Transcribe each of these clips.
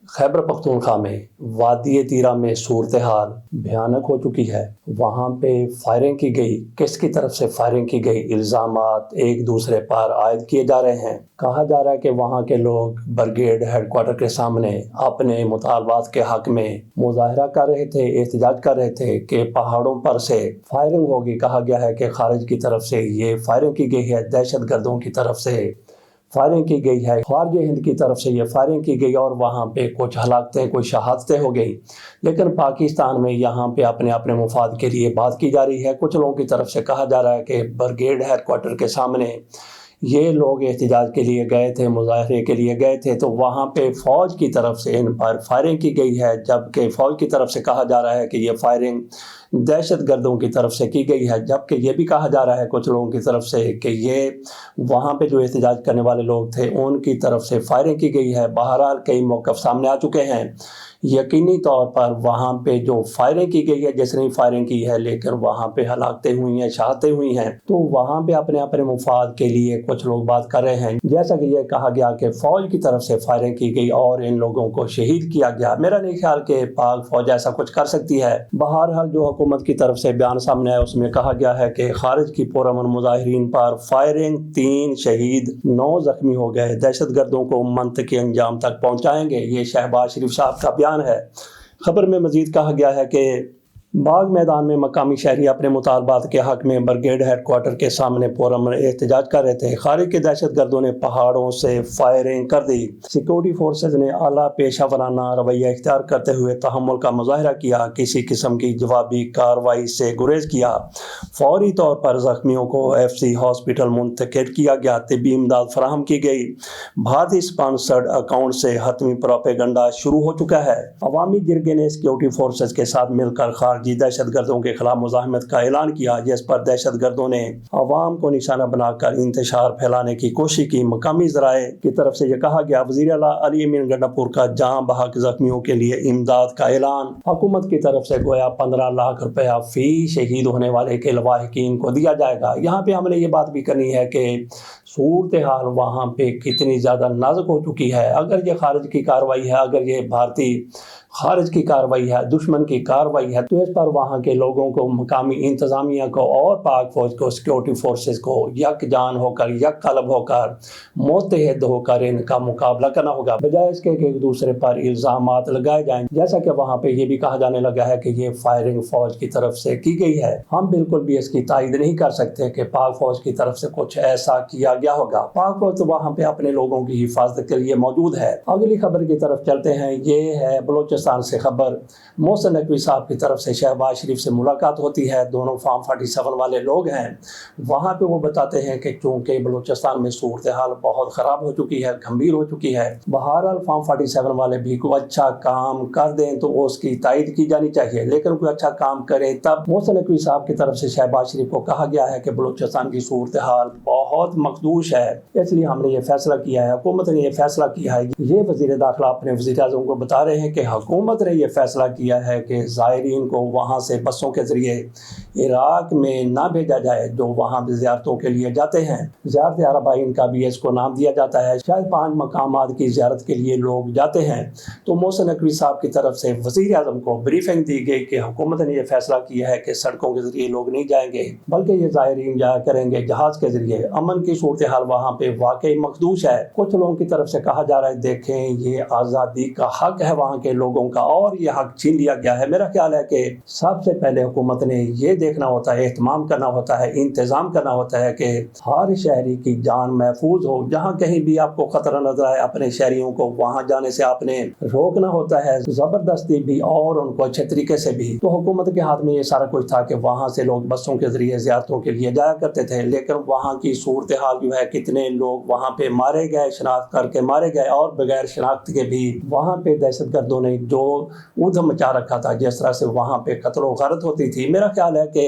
خیبر پختونخوا میں وادی تیرہ میں صورتحال بھیانک ہو چکی ہے۔ وہاں پہ فائرنگ کی گئی، کس کی طرف سے فائرنگ کی گئی، الزامات ایک دوسرے پر عائد کیے جا رہے ہیں۔ کہا جا رہا ہے کہ وہاں کے لوگ برگیڈ ہیڈ کوارٹر کے سامنے اپنے مطالبات کے حق میں مظاہرہ کر رہے تھے، احتجاج کر رہے تھے کہ پہاڑوں پر سے فائرنگ ہوگی۔ کہا گیا ہے کہ خارج کی طرف سے یہ فائرنگ کی گئی ہے، دہشت گردوں کی طرف سے فائرنگ کی گئی ہے، خارج ہند کی طرف سے یہ فائرنگ کی گئی اور وہاں پہ کچھ ہلاکتیں، کچھ شہادتیں ہو گئی۔ لیکن پاکستان میں یہاں پہ اپنے مفاد کے لیے بات کی جا رہی ہے۔ کچھ لوگوں کی طرف سے کہا جا رہا ہے کہ برگیڈ ہیڈ کوارٹر کے سامنے یہ لوگ احتجاج کے لیے گئے تھے، مظاہرے کے لیے گئے تھے، تو وہاں پہ فوج کی طرف سے ان پر فائرنگ کی گئی ہے، جبکہ فوج کی طرف سے کہا جا رہا ہے کہ یہ فائرنگ دہشت گردوں کی طرف سے کی گئی ہے۔ جبکہ یہ بھی کہا جا رہا ہے کچھ لوگوں کی طرف سے کہ یہ وہاں پہ جو احتجاج کرنے والے لوگ تھے ان کی طرف سے فائرنگ کی گئی ہے۔ بہرحال کئی موقف سامنے آ چکے ہیں۔ یقینی طور پر وہاں پہ جو فائرنگ کی گئی ہے، جس نے فائرنگ کی ہے، لیکن وہاں پہ ہلاکتیں ہوئی ہیں، شہادتیں ہوئی ہیں، تو وہاں پہ اپنے مفاد کے لیے کچھ لوگ بات کر رہے ہیں۔ جیسا کہ یہ کہا گیا کہ فوج کی طرف سے فائرنگ کی گئی اور ان لوگوں کو شہید کیا گیا۔ میرا نہیں خیال کہ پاک فوج ایسا کچھ کر سکتی ہے۔ بہرحال جو حکومت کی طرف سے بیان سامنے آیا اس میں کہا گیا ہے کہ خارج کی پرامن مظاہرین پر فائرنگ، 3 شہید 9 زخمی ہو گئے، دہشت گردوں کو منطقی انجام تک پہنچائیں گے۔ یہ شہباز شریف صاحب کا بیان ہے۔ خبر میں مزید کہا گیا ہے کہ باغ میدان میں مقامی شہری اپنے مطالبات کے حق میں برگیڈ ہیڈ کوارٹر کے سامنے پرامن احتجاج کر رہے تھے۔ خارج کے دہشت گردوں نے پہاڑوں سے فائرنگ کر دی۔ سیکورٹی فورسز نے اعلیٰ پیشہ ورانہ رویہ اختیار کرتے ہوئے تحمل کا مظاہرہ کیا، کسی قسم کی جوابی کارروائی سے گریز کیا۔ فوری طور پر زخمیوں کو FCC ہاسپٹل منتقل کیا گیا، طبی امداد فراہم کی گئی۔ بھارتی اسپانسرڈ اکاؤنٹ سے حتمی پروپیگنڈا شروع ہو چکا ہے۔ عوامی جرگے نے سیکورٹی فورسز کے ساتھ مل کر خارجی دہشت گردوں کے خلاف مزاحمت کا اعلان کیا، جس پر دہشت گردوں نے عوام کو نشانہ بنا کر انتشار پھیلانے کی کوشش کی۔ مقامی ذرائع کی طرف سے یہ کہا گیا، وزیر اعلیٰ علی امین گنڈاپور کا جاں بحق زخمیوں کے لیے امداد کا اعلان۔ حکومت کی طرف سے گویا 15 لاکھ روپیہ فی شہید ہونے والے کے لواحقین کو دیا جائے گا۔ یہاں پہ ہم نے یہ بات بھی کرنی ہے کہ صورتحال وہاں پہ کتنی زیادہ نازک ہو چکی ہے۔ اگر یہ خارج کی کارروائی ہے، اگر یہ بھارتی خارج کی کارروائی ہے، دشمن کی کارروائی ہے، تو اس پر وہاں کے لوگوں کو، مقامی انتظامیہ کو اور پاک فوج کو، سیکورٹی فورسز کو یک جان ہو کر، یک قلب ہو کر، متحد ہو کر ان کا مقابلہ کرنا ہوگا، بجائے اس کے کہ ایک دوسرے پر الزامات لگائے جائیں۔ جیسا کہ وہاں پہ یہ بھی کہا جانے لگا ہے کہ یہ فائرنگ فوج کی طرف سے کی گئی ہے۔ ہم بالکل بھی اس کی تائید نہیں کر سکتے کہ پاک فوج کی طرف سے کچھ ایسا کیا گیا ہوگا۔ پاک فوج تو وہاں پہ اپنے لوگوں کی حفاظت کے لیے موجود ہے۔ اگلی خبر کی طرف چلتے ہیں۔ یہ ہے بلوچستان سے خبر۔ محسن نقوی صاحب کی طرف سے شہباز شریف سے ملاقات ہوتی ہے۔ دونوں فارم 47 والے لوگ ہیں۔ وہاں پہ وہ بتاتے ہیں کہ چونکہ بلوچستان میں صورتحال بہت خراب ہو چکی ہے، گھمبیر ہو چکی ہے، بہرحال فارم 47 والے بھی کوئی اچھا کام کر دیں تو اس کی تائید کی جانی چاہیے، لیکن کوئی اچھا کام کرے تب۔ محسن نقوی صاحب کی طرف سے شہباز شریف کو کہا گیا ہے کہ بلوچستان کی صورتحال بہت مخدوش ہے، اس لیے ہم نے یہ فیصلہ کیا ہے، حکومت نے یہ فیصلہ کیا ہے۔ یہ وزیر داخلہ اپنے وزیر اعظم کو بتا رہے ہیں کہ حکومت نے یہ فیصلہ کیا ہے کہ زائرین کو وہاں سے بسوں کے ذریعے عراق میں نہ بھیجا جائے جو وہاں بھی زیارتوں کے لیے جاتے ہیں۔ زیارت عربائن کا بھی اس کو نام دیا جاتا ہے۔ شاید 5 مقامات کی زیارت کے لیے لوگ جاتے ہیں۔ تو محسن نقوی صاحب کی طرف سے وزیر اعظم کو بریفنگ دی گئی کہ حکومت نے یہ فیصلہ کیا ہے کہ سڑکوں کے ذریعے لوگ نہیں جائیں گے، بلکہ یہ زائرین جایا کریں گے جہاز کے ذریعے۔ امن کی صورتحال وہاں پہ واقعی مخدوش ہے۔ کچھ لوگوں کی طرف سے کہا جا رہا ہے دیکھیں یہ آزادی کا حق ہے وہاں کے لوگوں کا اور یہ حق چھین لیا گیا ہے۔ میرا خیال ہے کہ سب سے پہلے حکومت نے یہ دیکھنا ہوتا ہے، اہتمام کرنا ہوتا ہے، انتظام کرنا ہوتا ہے کہ ہر شہری کی جان محفوظ ہو۔ جہاں کہیں بھی آپ کو خطرہ نظر آئے اپنے شہریوں کو وہاں جانے سے آپ نے روکنا ہوتا ہے، زبردستی بھی اور ان کو اچھے طریقے سے بھی۔ تو حکومت کے ہاتھ میں یہ سارا کچھ تھا کہ وہاں سے لوگ بسوں کے ذریعے زیارتوں کے لیے جایا کرتے تھے، لیکن وہاں کی صورتحال جو ہے، کتنے لوگ وہاں پہ مارے گئے، شناخت کر کے مارے گئے اور بغیر شناخت کے بھی وہاں پہ دہشت گردوں نے جو ادھم مچا رکھا تھا، جس طرح سے وہاں پہ قتل و غارت ہوتی تھی، میرا خیال ہے کہ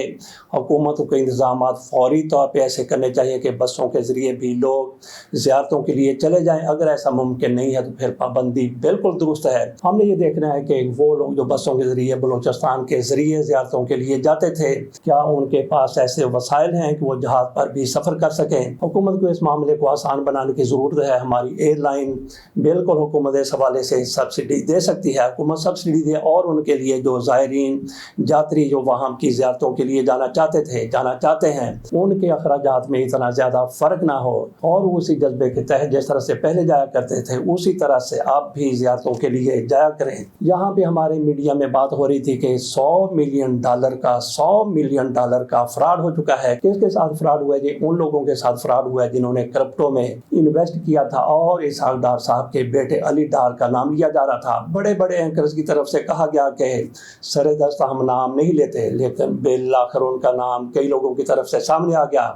حکومت کو انتظامات فوری طور پہ ایسے کرنے چاہیے کہ بسوں کے ذریعے بھی لوگ زیارتوں کے لیے چلے جائیں۔ اگر ایسا ممکن نہیں ہے تو پھر پابندی بالکل درست ہے۔ ہم نے یہ دیکھنا ہے کہ وہ لوگ جو بسوں کے ذریعے بلوچستان کے ذریعے زیارتوں کے لیے جاتے تھے، کیا ان کے پاس ایسے وسائل ہیں کہ وہ جہاز پر بھی سفر کر سکیں؟ حکومت کو اس معاملے کو آسان بنانے کی ضرورت ہے۔ ہماری ایئر لائن بالکل حکومت اس حوالے سے سبسڈی دے سکتی ہے، حکومت سبسڈی دے، اور ان کے لیے جو زائرین یاتری جو وہاں کی زیارتوں کے لیے جانا چاہتے ہیں ان کے اخراجات میں اتنا زیادہ فرق نہ ہو، اور اسی جذبے کے تحت جس طرح سے پہلے جایا کرتے تھے اسی طرح سے آپ بھی زیارتوں کے لیے جایا کریں۔ یہاں پہ ہمارے میڈیا میں بات ہو رہی تھی کہ $100 ملین کا فراڈ ہو چکا ہے۔ کس کے ساتھ فراڈ ہوا ہے جی؟ ان لوگوں کے ساتھ فراڈ ہوا ہے جنہوں نے کرپٹو میں انویسٹ کیا تھا، اور اسحاق ڈار صاحب کے بیٹے علی ڈار کا نام لیا جا رہا تھا۔ بڑے بڑے اینکرز کی طرف سے کہا گیا کہ سر دست ہم نام نہیں لیتے، لیکن بالآخر ان کا نام کئی لوگوں کی طرف سے سامنے آ گیا۔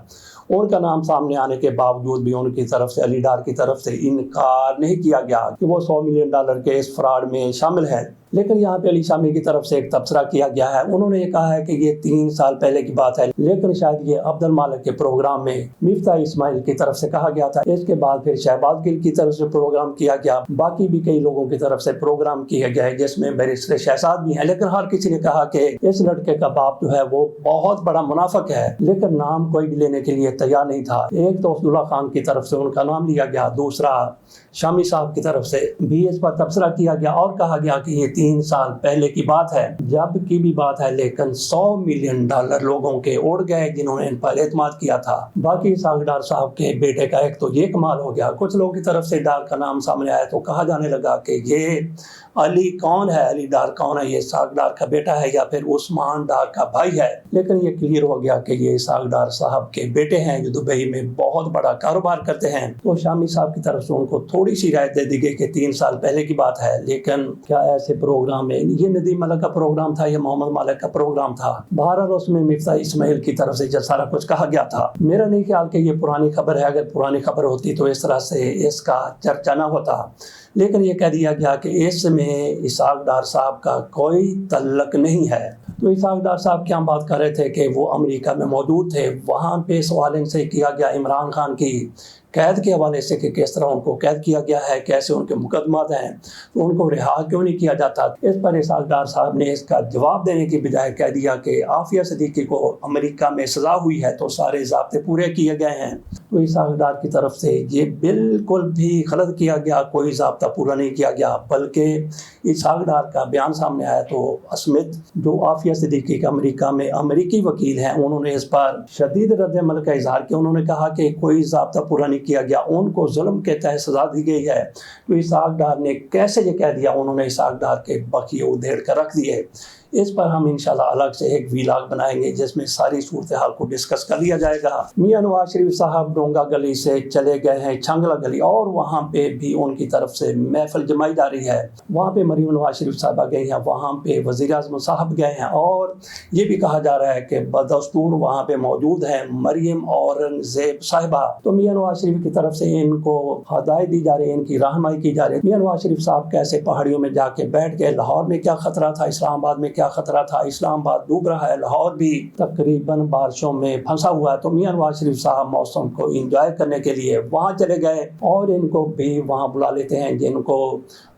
ان کا نام سامنے آنے کے باوجود بھی ان کی طرف سے، علی ڈار کی طرف سے انکار نہیں کیا گیا کہ وہ $100 ملین کے اس فراڈ میں شامل ہے۔ لیکن یہاں پہ علی شامی کی طرف سے ایک تبصرہ کیا گیا ہے۔ انہوں نے یہ کہا ہے کہ یہ 3 سال پہلے کی بات ہے، لیکن شاید یہ عبد المالک کے پروگرام میں مفتاح اسماعیل کی طرف سے کہا گیا تھا۔ اس کے بعد پھر شہباز گل کی طرف سے پروگرام کیا گیا، باقی بھی کئی لوگوں کی طرف سے پروگرام کیا گیا ہے جس میں بیرسٹر شہزاد بھی ہیں، لیکن ہر کسی نے کہا کہ اس لڑکے کا باپ جو ہے وہ بہت بڑا منافق ہے، لیکن نام کوئی بھی لینے کے لیے تیار نہیں تھا۔ ایک تو عبداللہ خان کی طرف سے ان کا نام لیا گیا، دوسرا شامی صاحب کی طرف سے بھی اس پر تبصرہ کیا گیا اور کہا گیا کہ یہ 3 سال پہلے کی بات ہے، جب کی بھی بات ہے، لیکن $100 ملین لوگوں کے اڑ گئے جنہوں نے ان پر اعتماد کیا تھا۔ باقی اسحاق ڈار صاحب کے بیٹے کا ایک تو یہ کمال ہو گیا، کچھ لوگوں کی طرف سے ڈار کا نام سامنے آیا تو کہا جانے لگا کہ یہ علی کون ہے، علی ڈار کون ہے، یہ اسحاق ڈار کا بیٹا ہے یا پھر عثمان ڈار کا بھائی ہے؟ لیکن یہ کلیئر ہو گیا کہ یہ اسحاق ڈار صاحب کے بیٹے ہیں جو دبئی میں بہت بڑا کاروبار کرتے ہیں۔ تو شامی صاحب کی طرف سے ان کو تھوڑی سی رائے دے دی گئی کہ 3 سال پہلے کی بات ہے، لیکن کیا ایسے پروگرام میں یہ ندیم ملک کا پروگرام تھا یا محمد مالک کا پروگرام تھا؟ بہرحال اس میں مفتاح اسماعیل کی طرف سے جو سارا کچھ کہا گیا تھا، میرا نہیں خیال کہ یہ پرانی خبر ہے، اگر پرانی خبر ہوتی تو اس طرح سے اس کا چرچا نہ ہوتا، لیکن یہ کہہ دیا گیا کہ اس میں اسحاق ڈار صاحب کا کوئی تعلق نہیں ہے۔ تو اسحاق ڈار صاحب کیا بات کر رہے تھے کہ وہ امریکہ میں موجود تھے، وہاں پہ سوال ان سے کیا گیا عمران خان کی قید کے حوالے سے کہ کس طرح ان کو قید کیا گیا ہے، کیسے ان کے مقدمات ہیں، تو ان کو رہا کیوں نہیں کیا جاتا؟ اس پر اسحاق ڈار صاحب نے اس کا جواب دینے کی بجائے کہہ دیا کہ عافیہ صدیقی کو امریکہ میں سزا ہوئی ہے تو سارے ضابطے پورے کیے گئے ہیں۔ تو اسحاق ڈار کی طرف سے یہ بالکل بھی غلط کیا گیا، کوئی ضابطہ پورا نہیں کیا گیا، بلکہ اسحاق ڈار کا بیان سامنے آیا تو اسمتھ جو عافیہ صدیقی کا امریکہ میں امریکی وکیل ہیں، انہوں نے اس پر شدید رد عمل کا اظہار کیا۔ انہوں نے کہا کہ کوئی ضابطہ پورا نہیں کیا گیا، ان کو ظلم کے تحت سزا دی گئی ہے۔ تو اسحاق ڈار نے کیسے یہ کہہ دیا؟ انہوں نے اسحاق ڈار کے بقیے ادھیڑ کر رکھ دیے۔ اس پر ہم انشاءاللہ الگ سے ایک ویلاگ بنائیں گے جس میں ساری صورتحال کو ڈسکس کر لیا جائے گا۔ میاں نواز شریف صاحب ڈونگا گلی سے چلے گئے ہیں چھنگلا گلی، اور وہاں پہ بھی ان کی طرف سے محفل جمائی جا رہی ہے۔ وہاں پہ مریم نواز شریف صاحبہ گئی ہیں، وہاں پہ وزیر اعظم صاحب گئے ہیں، اور یہ بھی کہا جا رہا ہے کہ بدستور وہاں پہ موجود ہیں مریم اورنگزیب صاحبہ۔ تو میاں نواز شریف کی طرف سے ان کو ہدایت دی جا رہی ہے، ان کی رہنمائی کی جا رہی ہے۔ میاں نواز شریف صاحب کیسے پہاڑیوں میں جا کے بیٹھ گئے، لاہور میں کیا خطرہ تھا، اسلام آباد میں کیا خطرہ تھا، اسلام آباد ڈوب رہا ہے، لاہور بھی تقریباً بارشوں میں پھنسا ہوا ہے۔ تو میاں نواز شریف صاحب موسم کو انجوائے کرنے کے لیے وہاں چلے گئے، اور ان کو بھی وہاں بلا لیتے ہیں جن کو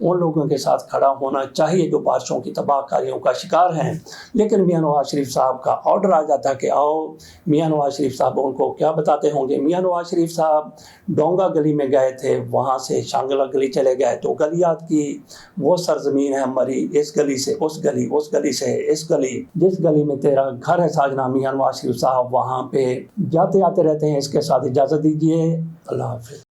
ان لوگوں کے ساتھ کھڑا ہونا چاہیے جو بارشوں کی تباہ کاریوں کا شکار ہیں۔ لیکن میاں نواز شریف صاحب کا آرڈر آ جاتا کہ آؤ، میاں نواز شریف صاحب ان کو کیا بتاتے ہوں گے؟ میاں نواز شریف صاحب ڈونگا گلی میں گئے تھے، وہاں سے شانگلہ گلی چلے گئے، تو گلیات کی وہ سرزمین ہے ہماری، اس گلی سے اس گلی، اس گلی سے اس گلی، جس گلی میں تیرا گھر ہے ساجنا۔ میاں نواز شریف صاحب وہاں پہ جاتے آتے رہتے ہیں۔ اس کے ساتھ اجازت دیجیے، اللہ حافظ۔